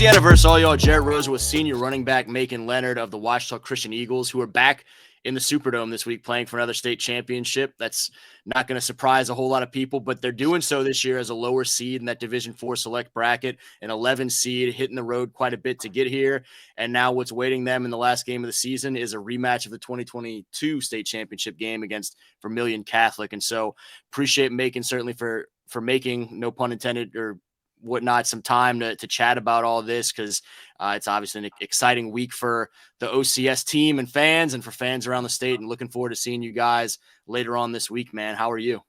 Louisiana versus all y'all. Jarrett Rosa with senior running back Makin Lenard of the Ouachita Christian Eagles, who are back in the Superdome this week playing for another state championship. That's not going to surprise a whole lot of people, but they're doing so this year as a lower seed in that Division IV select bracket, an 11 seed, hitting the road quite a bit to get here. And now what's waiting them in the last game of the season is a rematch of the 2022 state championship game against Vermilion Catholic. And so appreciate Makin certainly for making, no pun intended, or whatnot, some time to chat about all this, because it's obviously an exciting week for the OCS team and fans, and for fans around the state, and looking forward to seeing you guys later on this week, man. How are you?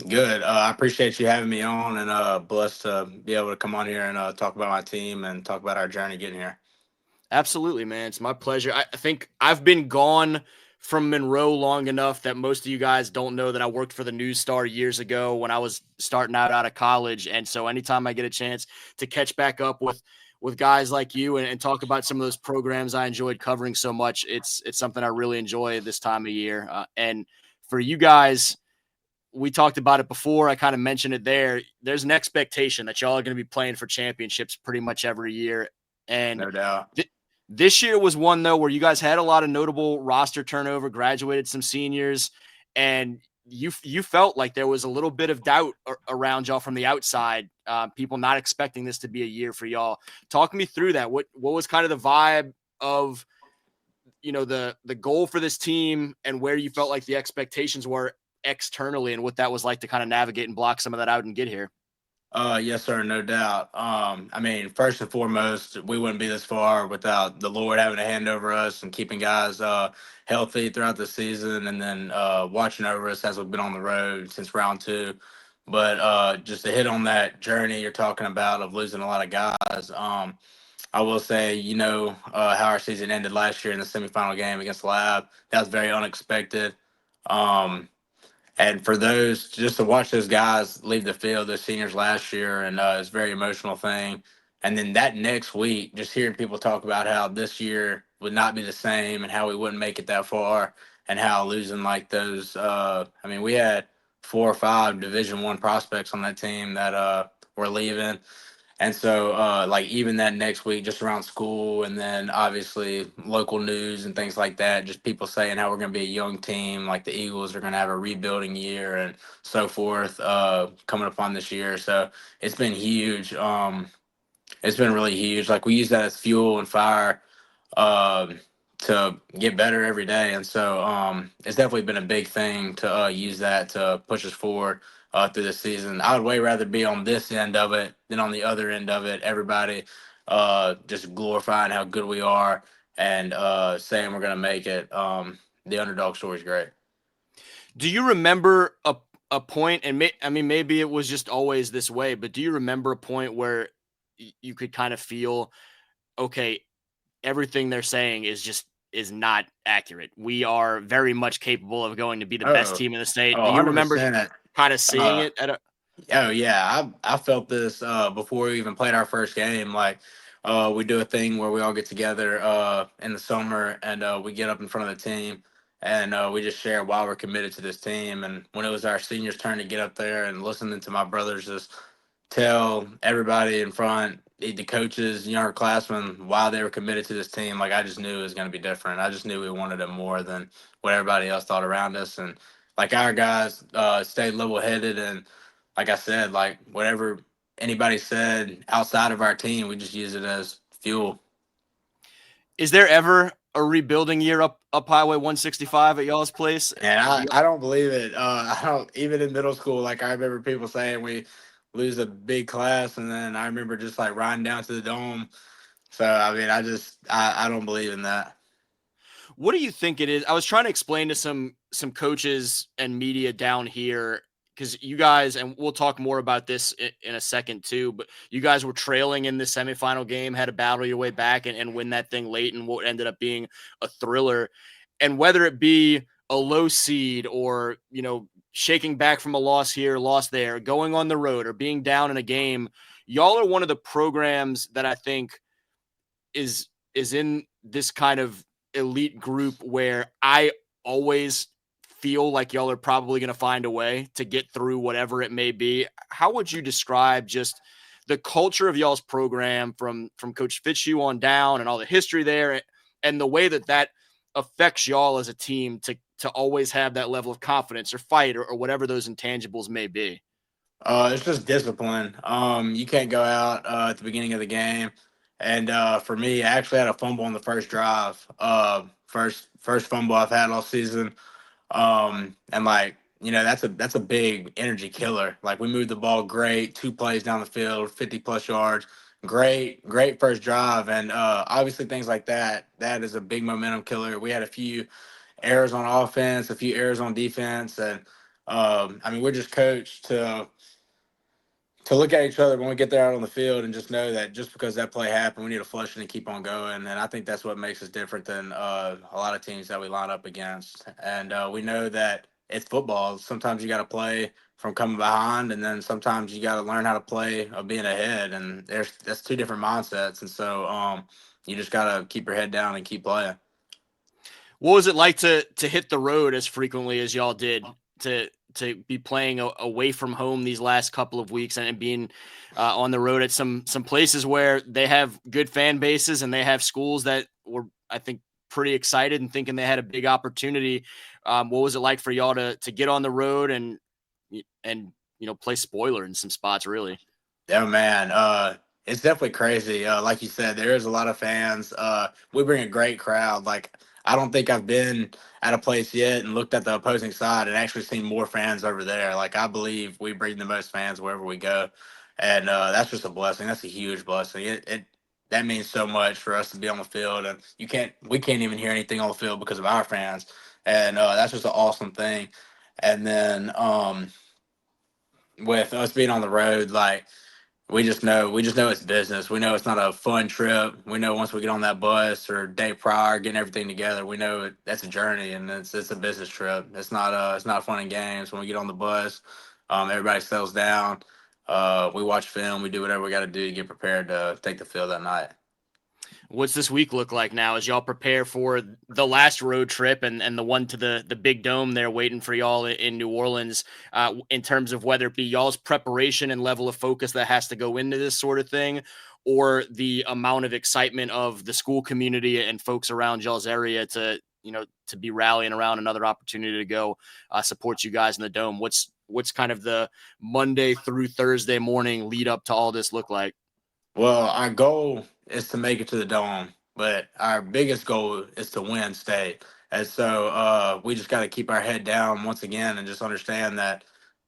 Good. I appreciate you having me on, and blessed to be able to come on here and talk about my team and talk about our journey getting here. Absolutely, man. It's my pleasure. I think I've been gone from Monroe long enough that most of you guys don't know that I worked for the News Star years ago when I was starting out of college. And so anytime I get a chance to catch back up with guys like you and talk about some of those programs I enjoyed covering so much, it's something I really enjoy this time of year. And for you guys, we talked about it before. I kind of mentioned it there. There's an expectation that y'all are going to be playing for championships pretty much every year. And No doubt. This year was one, though, where you guys had a lot of notable roster turnover, graduated some seniors, and you felt like there was a little bit of doubt around y'all from the outside, people not expecting this to be a year for y'all. Talk me through that. What was kind of the vibe of, the goal for this team, and where you felt like the expectations were externally, and what that was like to kind of navigate and block some of that out and get here? Yes, sir, no doubt. First and foremost, we wouldn't be this far without the Lord having a hand over us and keeping guys healthy throughout the season, and then watching over us as we've been on the road since round two. But just to hit on that journey you're talking about of losing a lot of guys, I will say, how our season ended last year in the semifinal game against Lab. That was very unexpected. Um, and for those, just to watch those guys leave the field, those seniors last year, and it's a very emotional thing. And then that next week, just hearing people talk about how this year would not be the same and how we wouldn't make it that far, and how losing like those, we had 4 or 5 Division I prospects on that team that were leaving. And so, like, even that next week, just around school, and then obviously local news and things like that, just people saying how we're going to be a young team, like the Eagles are going to have a rebuilding year and so forth, coming upon this year. So it's been huge. It's been really huge. Like, we use that as fuel and fire to get better every day. And so it's definitely been a big thing to use that to push us forward through the season. I would way rather be on this end of it than on the other end of it. Everybody just glorifying how good we are and saying we're going to make it. The underdog story is great. Do you remember a point, and maybe it was just always this way, but do you remember a point where you could kind of feel, okay, everything they're saying is not accurate. We are very much capable of going to be the best Oh, team in the state. oh, Do you remember 100%. kind of seeing it at a? Oh yeah, I felt this before we even played our first game. Like, we do a thing where we all get together in the summer, and we get up in front of the team, and we just share why we're committed to this team. And when it was our seniors' turn to get up there, and listening to my brothers just tell everybody in front, the coaches, younger classmen, why they were committed to this team, like, I just knew it was going to be different. I just knew we wanted it more than what everybody else thought around us, and like, our guys stayed level-headed, and like I said, like, whatever anybody said outside of our team, we just use it as fuel. Is there ever a rebuilding year up Highway 165 at y'all's place? And Do I don't believe it. I don't, even in middle school, like, I remember people saying we lose a big class, and then I remember just like riding down to the dome. So I don't believe in that. What do you think it is? I was trying to explain to some coaches and media down here, because you guys, and we'll talk more about this in a second too, but you guys were trailing in the semifinal game, had to battle your way back and win that thing late, and what ended up being a thriller. And whether it be a low seed, or shaking back from a loss here, loss there, going on the road, or being down in a game, y'all are one of the programs that I think is in this kind of elite group where I always feel like y'all are probably going to find a way to get through whatever it may be. How would you describe just the culture of y'all's program from Coach Fitzhugh on down and all the history there, and the way that affects y'all as a team to always have that level of confidence or fight or whatever those intangibles may be? It's just discipline. You can't go out at the beginning of the game. And for me, I actually had a fumble on the first drive. First fumble I've had all season. And like, that's a big energy killer. Like we moved the ball great, 2 plays down the field, 50 plus yards. Great first drive. And obviously things like that is a big momentum killer. We had a few errors on offense, a few errors on defense, and I mean, we're just coached to look at each other when we get there out on the field and just know that just because that play happened, we need to flush it and keep on going. And I think that's what makes us different than a lot of teams that we line up against. And we know that it's football. Sometimes you got to play from coming behind, and then sometimes you got to learn how to play of being ahead. And that's two different mindsets. And so you just got to keep your head down and keep playing. What was it like to hit the road as frequently as y'all did, to be playing away from home these last couple of weeks and being on the road at some places where they have good fan bases and they have schools that were, I think, pretty excited and thinking they had a big opportunity? What was it like for y'all to get on the road and play spoiler in some spots, really? Yeah, man. It's definitely crazy. Like you said, there is a lot of fans. We bring a great crowd. Like I don't think I've been at a place yet and looked at the opposing side and actually seen more fans over there. Like I believe we bring the most fans wherever we go, and that's just a blessing. That's a huge blessing. It that means so much for us to be on the field, and we can't even hear anything on the field because of our fans, and that's just an awesome thing. And then with us being on the road, like we just know it's business. We know it's not a fun trip. We know once we get on that bus or day prior, getting everything together, we know that's a journey and it's a business trip. It's not fun and games. When we get on the bus, everybody settles down. We watch film. We do whatever we got to do to get prepared to take the field that night. What's this week look like now as y'all prepare for the last road trip and the one to the big dome there waiting for y'all in New Orleans, in terms of whether it be y'all's preparation and level of focus that has to go into this sort of thing, or the amount of excitement of the school community and folks around y'all's area to be rallying around another opportunity to go support you guys in the dome? What's kind of the Monday through Thursday morning lead up to all this look like? Well, our goal is to make it to the dome, but our biggest goal is to win state. And so we just got to keep our head down once again and just understand that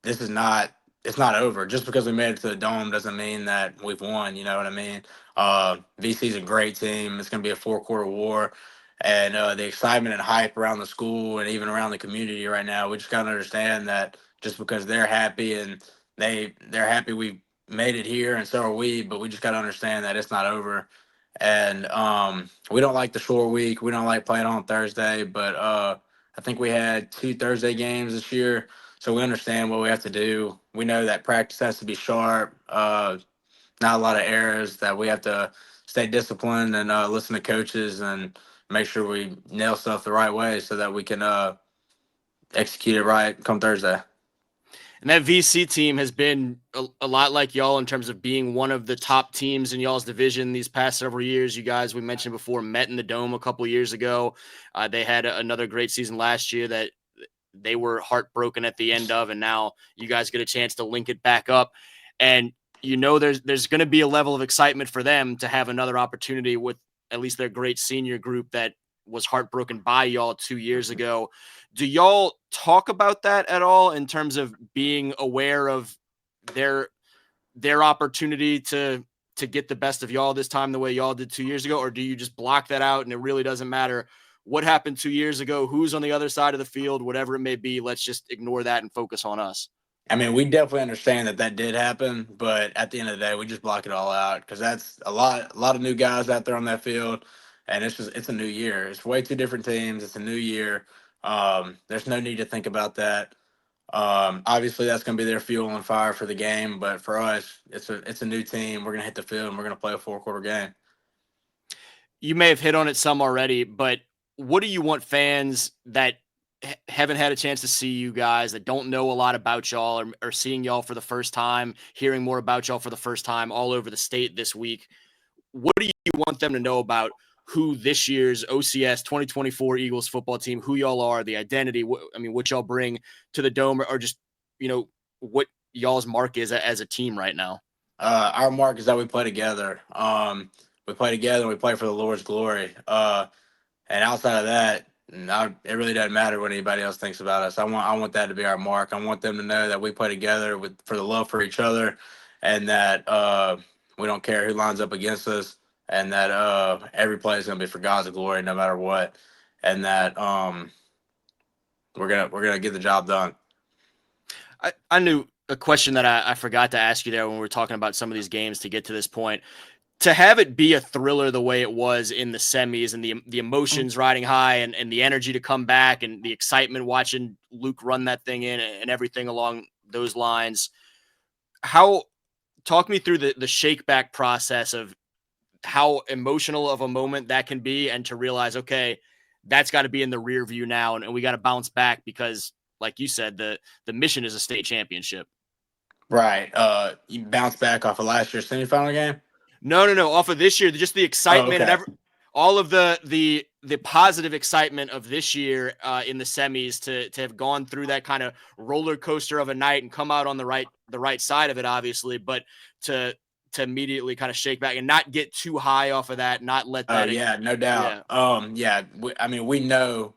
this is not it's not over. Just because we made it to the dome doesn't mean that we've won. You know what I mean? VC's a great team. It's going to be a 4-quarter war, and the excitement and hype around the school and even around the community right now. We just got to understand that just because they're happy and they're happy we made it here, and so are we. But we just got to understand that it's not over. And we don't like the short week. We don't like playing on Thursday, but I think we had 2 Thursday games this year, so we understand what we have to do. We know that practice has to be sharp, not a lot of errors, that we have to stay disciplined and listen to coaches and make sure we nail stuff the right way so that we can execute it right come Thursday. And that VC team has been a lot like y'all in terms of being one of the top teams in y'all's division these past several years. You guys, we mentioned before, met in the dome a couple of years ago. They had another great season last year that they were heartbroken at the end of, and now you guys get a chance to link it back up. And there's going to be a level of excitement for them to have another opportunity with at least their great senior group that was heartbroken by y'all 2 years ago. Do y'all talk about that at all in terms of being aware of their opportunity to get the best of y'all this time the way y'all did 2 years ago? Or do you just block that out and it really doesn't matter what happened 2 years ago, who's on the other side of the field, whatever it may be, let's just ignore that and focus on us? I mean, we definitely understand that did happen, but at the end of the day, we just block it all out because that's a lot of new guys out there on that field, and it's a new year. It's way two different teams. It's a new year. There's no need to think about that. Obviously, that's going to be their fuel and fire for the game, but for us, it's a new team. We're going to hit the field and we're going to play a 4-quarter game. You may have hit on it some already, but what do you want fans that haven't had a chance to see you guys, that don't know a lot about y'all, or seeing y'all for the first time, hearing more about y'all for the first time all over the state this week, what do you want them to know about who this year's OCS 2024 Eagles football team, who y'all are, the identity, what y'all bring to the Dome, or just, what y'all's mark is as a team right now? Our mark is that we play together. We play together and we play for the Lord's glory. And outside of that, it really doesn't matter what anybody else thinks about us. I want that to be our mark. I want them to know that we play together for the love for each other, and that we don't care who lines up against us, and that every play is going to be for God's glory, no matter what, and that we're gonna get the job done. I knew a question that I forgot to ask you there when we were talking about some of these games to get to this point. To have it be a thriller the way it was in the semis, and the emotions riding high, and the energy to come back, and the excitement watching Luke run that thing in, and everything along those lines. Talk me through the shake back process of how emotional of a moment that can be, and to realize, okay, that's got to be in the rear view now, and we got to bounce back because, like you said, the mission is a state championship. Right. You bounce back off of last year's semifinal game? No. Off of this year, just the excitement, okay. and all of the positive excitement of this year in the semis, to have gone through that kind of roller coaster of a night and come out on the right side of it, obviously, but to immediately kind of shake back and not get too high off of that, not let that. Yeah, no doubt.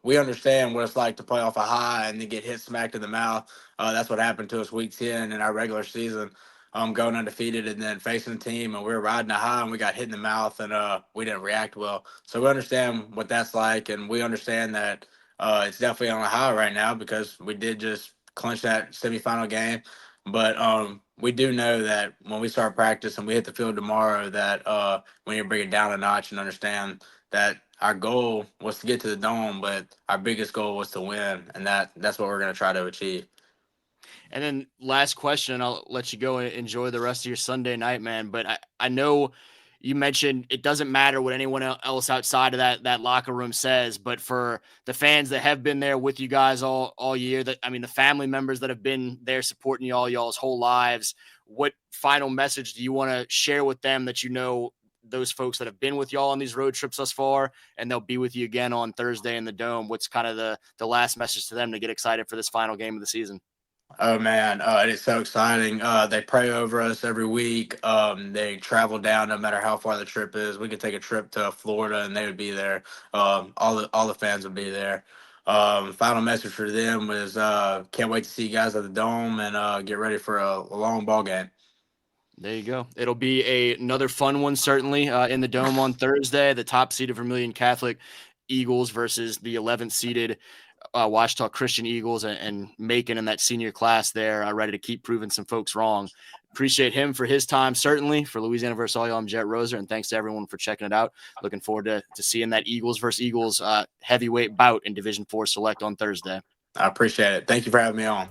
We understand what it's like to play off a high and then get hit smacked in the mouth. That's what happened to us week 10 in our regular season. Going undefeated and then facing a team, and we were riding a high and we got hit in the mouth, and we didn't react well. So we understand what that's like, and we understand that it's definitely on a high right now because we did just clinch that semifinal game. But we do know that when we start practice and we hit the field tomorrow, that we need to bring it down a notch and understand that our goal was to get to the Dome, but our biggest goal was to win, and that's what we're going to try to achieve. And then last question, I'll let you go and enjoy the rest of your Sunday night, man. But I know you mentioned it doesn't matter what anyone else outside of that locker room says, but for the fans that have been there with you guys all year, the family members that have been there supporting y'all's whole lives, what final message do you want to share with them, that those folks that have been with y'all on these road trips thus far, and they'll be with you again on Thursday in the Dome? What's kind of the last message to them to get excited for this final game of the season? Oh man, it is so exciting. They pray over us every week. They travel down no matter how far the trip is. We could take a trip to Florida and they would be there. All the fans would be there. Final message for them is can't wait to see you guys at the Dome, and get ready for a long ball game. There you go. It'll be another fun one, certainly, in the Dome on Thursday. The top-seeded Vermilion Catholic Eagles versus the 11th-seeded Ouachita Christian Eagles, and Makin in that senior class there, ready to keep proving some folks wrong. Appreciate him for his time, certainly. For Louisiana versus all y'all, I'm Jet Roser, and thanks to everyone for checking it out. Looking forward to seeing that Eagles versus Eagles heavyweight bout in Division 4 Select on Thursday. I appreciate it. Thank you for having me on.